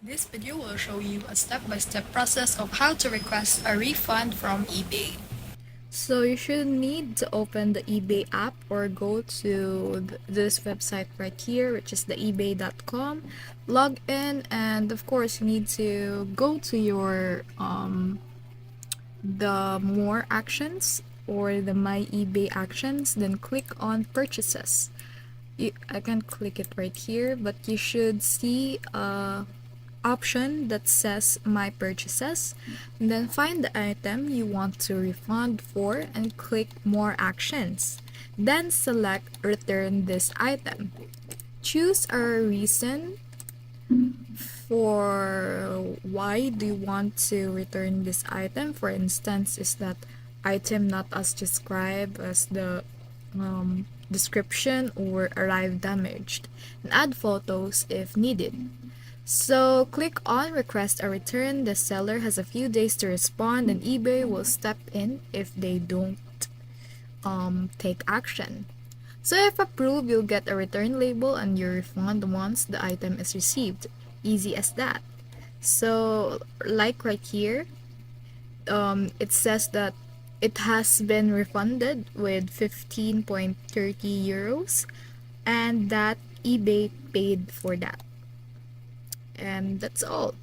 This video will show you a step-by-step process of how to request a refund from eBay. So you should need to open the eBay app or go to this website right here, which is the ebay.com. Log in, and of course you need to go to your the more actions or the my eBay actions, then click on purchases. I can click it right here, but you should see a option that says my purchases, and then find the item you want to refund for and click more actions, then select return this item. Choose a reason for why do you want to return this item. For instance, is that item not as described as the description or arrived damaged, and add photos if needed. So click on request a return. The seller has a few days to respond, and eBay will step in if they don't take action. So if approved, you'll get a return label and your refund once the item is received. Easy as that. So like right here, it says that it has been refunded with 15.30 euros, and that eBay paid for that. And that's all.